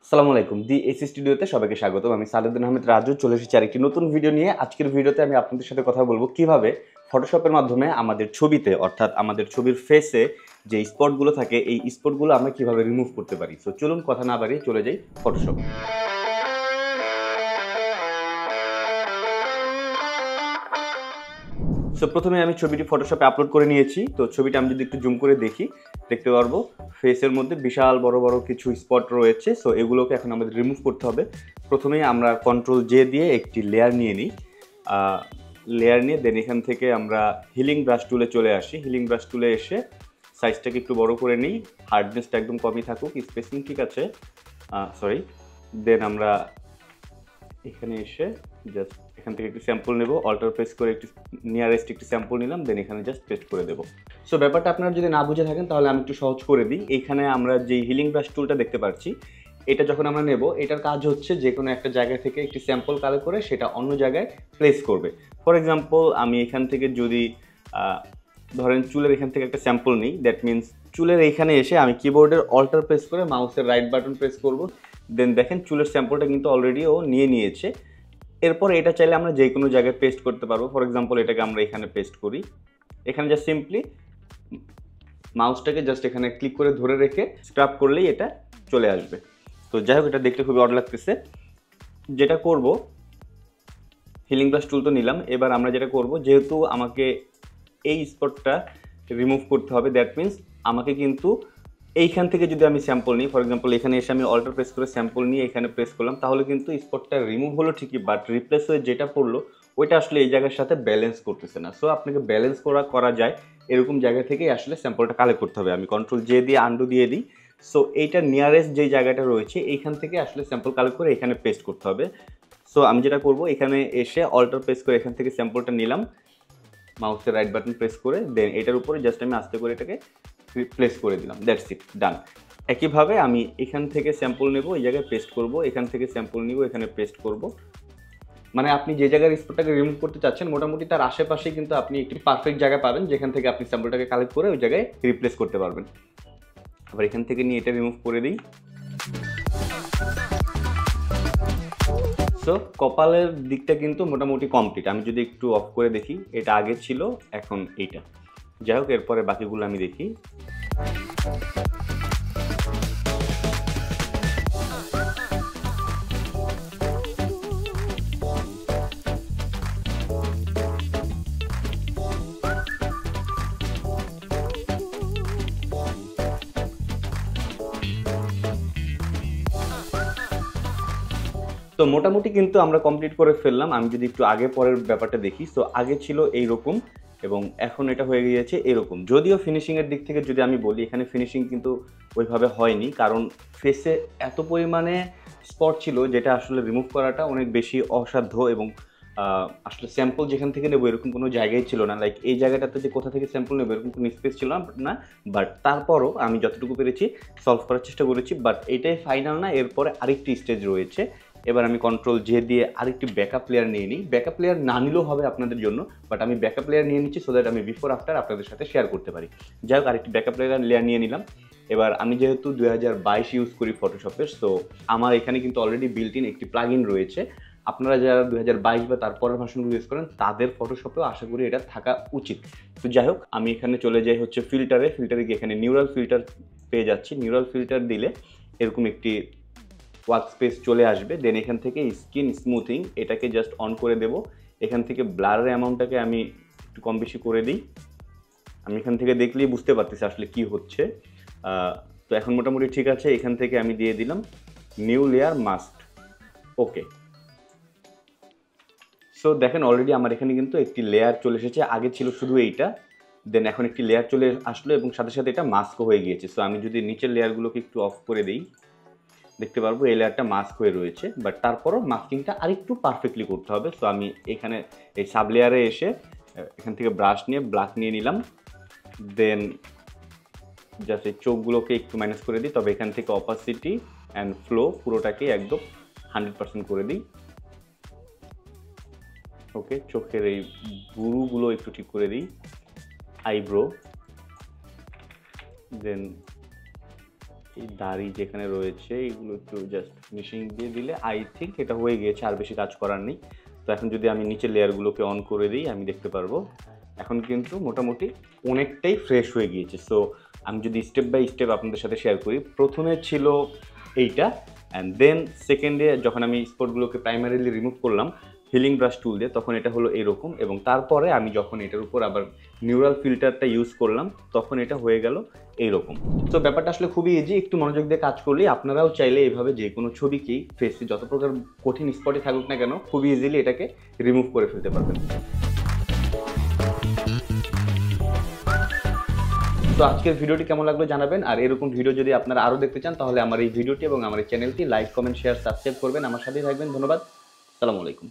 আসসালামু আলাইকুম। দি এসি স্টুডিওতে সবাইকে স্বাগতম। আমি সালেউদ্দিন আহমেদ রাজু চলে এসেছি আরেকটি নতুন ভিডিও নিয়ে। আজকের ভিডিওতে আমি আপনাদের সাথে কথা বলব কিভাবে ফটোশপের মাধ্যমে আমাদের ছবিতে অর্থাৎ আমাদের ছবির ফেসে যে স্পটগুলো থাকে এই স্পটগুলো আমরা কিভাবে রিমুভ করতে পারি। সো চলুন কথা না বাড়িয়ে চলে যাই ফটোশপে। সো প্রথমে আমি ছবিটি ফটোশপে আপলোড করে নিয়েছি। তো ছবিটা আমি যদি একটু জুম করে দেখি দেখতে পারবো ফেসের মধ্যে বিশাল বড় বড় কিছু স্পট রয়েছে। সো এগুলোকে এখন আমাদের রিমুভ করতে হবে। প্রথমেই আমরা কন্ট্রোল জে দিয়ে একটি লেয়ার নিয়ে নিই। লেয়ার নিয়ে দেন এখান থেকে আমরা হিলিং ব্রাশ টুলে চলে আসি। হিলিং ব্রাশ টুলে এসে সাইজটাকে একটু বড় করে নিই, হার্ডনেসটা একদম কমই থাকুক, স্পেসিং ঠিক আছে, সরি। দেন আমরা এখানে এসে জাস্ট এখান থেকে একটু স্যাম্পল নেব, অল্টার প্রেস করে একটু নিয়ারেস্ট একটু স্যাম্পল নিলাম, দেন এখানে জাস্ট পেস্ট করে দেবো। সো ব্যাপারটা আপনারা যদি না বুঝে থাকেন তাহলে আমি একটু সহজ করে দিই। এইখানে আমরা যে হিলিং ব্রাশ টুলটা দেখতে পাচ্ছি এটা যখন আমরা নেব এটার কাজ হচ্ছে যে কোনো একটা জায়গা থেকে একটি স্যাম্পল কালেক্ট করে সেটা অন্য জায়গায় প্লেস করবে। ফর এক্সাম্পল আমি এখান থেকে যদি ধরেন চুলের এখান থেকে একটা স্যাম্পল নিই, দ্যাট মিনস চুলের এইখানে এসে আমি কিবোর্ডের অল্টার প্রেস করে মাউসের রাইট বাটন প্রেস করব, দেন দেখেন চুলের স্যাম্পলটা কিন্তু অলরেডি ও নিয়ে নিয়েছে। এরপর এটা চাইলে আমরা যে কোনো জায়গায় পেস্ট করতে পারবো। ফর এক্সাম্পল এটাকে আমরা এখানে পেস্ট করি। এখানে জাস্ট সিম্পলি মাউসটাকে জাস্ট এখানে ক্লিক করে ধরে রেখে স্ক্রাব করলেই এটা চলে আসবে। তো যাই হোক এটা দেখতে খুবই অড লাগতেছে। যেটা করব, হিলিং ব্রাশ টুল তো নিলাম, এবার আমরা যেটা করব যেহেতু আমাকে এই স্পটটা রিমুভ করতে হবে, দ্যাট মিনস আমাকে কিন্তু এইখান থেকে যদি আমি স্যাম্পল নিই, ফর এক্সাম্পল এখানে এসে আমি অল্টার প্রেস করে স্যাম্পল নিয়ে এখানে প্রেস করলাম, তাহলে কিন্তু স্পটটা রিমুভ হলো ঠিকই, বাট রিপ্লেস হয়ে যেটা পড়লো ওইটা আসলে এই জায়গার সাথে ব্যালেন্স করতেছে না। সো আপনাকে ব্যালেন্স করা যায় এরকম জায়গা থেকেই আসলে স্যাম্পলটা কালেক্ট করতে হবে। আমি কন্ট্রোল জে দিয়ে আন্ডু দিয়ে দিই। সো এইটা নিয়ারেস্ট যে জায়গাটা রয়েছে এইখান থেকে আসলে স্যাম্পল কালেক্ট করে এখানে পেস্ট করতে হবে। সো আমি যেটা করব এখানে এসে অল্টার প্রেস করে এখান থেকে স্যাম্পলটা নিলাম, মাউসের রাইট বাটন প্রেস করে দেন এটার উপরে জাস্ট আমি আস্তে করে এটাকে প্লেস করে দিলাম, দ্যাটস ইট, ডান। একইভাবে আমি এখান থেকে স্যাম্পল নেব, এই জায়গায় পেস্ট করব, এখান থেকে স্যাম্পল নিব, এখানে পেস্ট করব। মানে আপনি যে জায়গার স্পটটাকে রিমুভ করতে চাচ্ছেন মোটামুটি তার আশেপাশে কিন্তু আপনি একটি পারফেক্ট জায়গা পাবেন যেখান থেকে আপনি স্যাম্পলটাকে কালেক্ট করে ওই জায়গায় রিপ্লেস করতে পারবেন। আবার এখান থেকে নিয়ে এটা রিমুভ করে দিই। সো কপালের দিকটা কিন্তু মোটামুটি কমপ্লিট। আমি যদি একটু অফ করে দেখি এটা আগে ছিল এখন এইটা, যাই হোক এরপরে বাকিগুলো আমি দেখি। তো মোটামুটি কিন্তু আমরা কমপ্লিট করে ফেললাম। আমি যদি একটু আগে পরের ব্যাপারটা দেখি, সো আগে ছিল এইরকম এবং এখন এটা হয়ে গিয়েছে এরকম। যদিও ফিনিশিংয়ের দিক থেকে যদি আমি বলি এখানে ফিনিশিং কিন্তু ওইভাবে হয়নি, কারণ ফেসে এত পরিমাণে স্পট ছিল যেটা আসলে রিমুভ করাটা অনেক বেশি অসাধ্য এবং আসলে স্যাম্পল যেখান থেকে নেবো এরকম কোনো জায়গায় ছিল না। লাইক এই জায়গাটাতে যে কোথা থেকে স্যাম্পল নেবো এরকম কোনো স্পেস ছিল না, বাট তারপরও আমি যতটুকু পেরেছি সলভ করার চেষ্টা করেছি। বাট এটাই ফাইনাল না, এরপরে আরেকটি স্টেজ রয়েছে। এবার আমি কন্ট্রোল জে দিয়ে আরেকটি ব্যাকআপ লেয়ার নিয়ে নিই। ব্যাকআপ লেয়ার না নিলেও হবে আপনাদের জন্য, বাট আমি ব্যাকআপ লেয়ার নিয়ে নিচ্ছি সো দ্যাট আমি বিফোর আফটার আপনাদের সাথে শেয়ার করতে পারি। যাই হোক আরেকটি ব্যাকআপ লেয়ার নিয়ে নিলাম। এবার আমি যেহেতু 2022 ইউজ করি ফটোশপের, সো আমার এখানে কিন্তু অলরেডি বিল্ট ইন একটি প্লাগ ইন রয়েছে। আপনারা যারা 2022 বা তারপরের ভার্সনগুলো ইউজ করেন তাদের ফটোশপেও আশা করি এটা থাকা উচিত। তো যাই হোক আমি এখানে চলে যাই হচ্ছে ফিল্টারে গিয়ে এখানে নিউরাল ফিল্টার পেয়ে যাচ্ছি। নিউরাল ফিল্টার দিলে এরকম একটি ওয়ার্ক স্পেস চলে আসবে। দেন এখান থেকে স্কিন স্মুথিং এটাকে জাস্ট অন করে দেব। এখান থেকে ব্লারের অ্যামাউন্টটাকে আমি একটু কম বেশি করে দিই। আমি এখান থেকে দেখলেই বুঝতে পারতেছি আসলে কি হচ্ছে। তো এখন মোটামুটি ঠিক আছে। এখান থেকে আমি দিয়ে দিলাম নিউ লেয়ার মাস্ক, ওকে। সো দেখেন অলরেডি আমার এখানে কিন্তু একটি লেয়ার চলে এসেছে, আগে ছিল শুধু এইটা, দেন এখন একটি লেয়ার চলে আসলো এবং সাথে সাথে এটা মাস্কও হয়ে গিয়েছে। সো আমি যদি নিচের লেয়ারগুলোকে একটু অফ করে দিই দেখতে পারবো এই লেয়ারটা মাস্ক হয়ে রয়েছে, বাট তারপরও মাস্কিংটা আরেকটু পারফেক্টলি করতে হবে। সো আমি এখানে এই সাব লেয়ারে এসে এখান থেকে ব্রাশ নিয়ে ব্ল্যাক নিয়ে নিলাম, দেন জাস্ট এই চোখগুলোকে একটু মাইনাস করে দিই, তবে এখান থেকে অপাসিটি অ্যান্ড ফ্লো পুরোটাকে একদম 100% করে দিই, ওকে। চোখের এই বুরুগুলো একটু ঠিক করে দিই, আইব্রো, দেন এই দাড়ি যেখানে রয়েছে এগুলো একটু জাস্ট ফিনিশিং দিয়ে দিলে আই থিঙ্ক এটা হয়ে গিয়েছে, আর বেশি কাজ করার নেই। তো এখন যদি আমি নিচের লেয়ারগুলোকে অন করে দিই আমি দেখতে পারবো এখন কিন্তু মোটামুটি অনেকটাই ফ্রেশ হয়ে গিয়েছে। সো আমি যদি স্টেপ বাই স্টেপ আপনাদের সাথে শেয়ার করি, প্রথমে ছিল এইটা, অ্যান্ড দেন সেকেন্ডে যখন আমি স্পটগুলোকে প্রাইমারিলি রিমুভ করলাম হিলিং ব্রাশ টুল দিয়ে, তখন এটা হলো এরকম, এবং তারপরে আমি যখন এটার উপর আবার নিউরাল ফিল্টারটা ইউজ করলাম তখন এটা হয়ে গেল এইরকম। তো ব্যাপারটা আসলে খুবই ইজি, একটু মনোযোগ দিয়ে কাজ করলেই আপনারাও চাইলে এইভাবে যে কোনো ছবিকেই ফেসে যত প্রকার কঠিন স্পটে থাকুক না কেন খুবই ইজিলি এটাকে রিমুভ করে ফেলতে পারবেন। তো আজকের ভিডিওটি কেমন লাগলো জানাবেন, আর এরকম ভিডিও যদি আপনারা আরও দেখতে চান তাহলে আমার এই ভিডিওটি এবং আমার এই চ্যানেলটি লাইক, কমেন্ট, শেয়ার, সাবস্ক্রাইব করবেন, আমার সাথেই থাকবেন। ধন্যবাদ, আসসালামু আলাইকুম।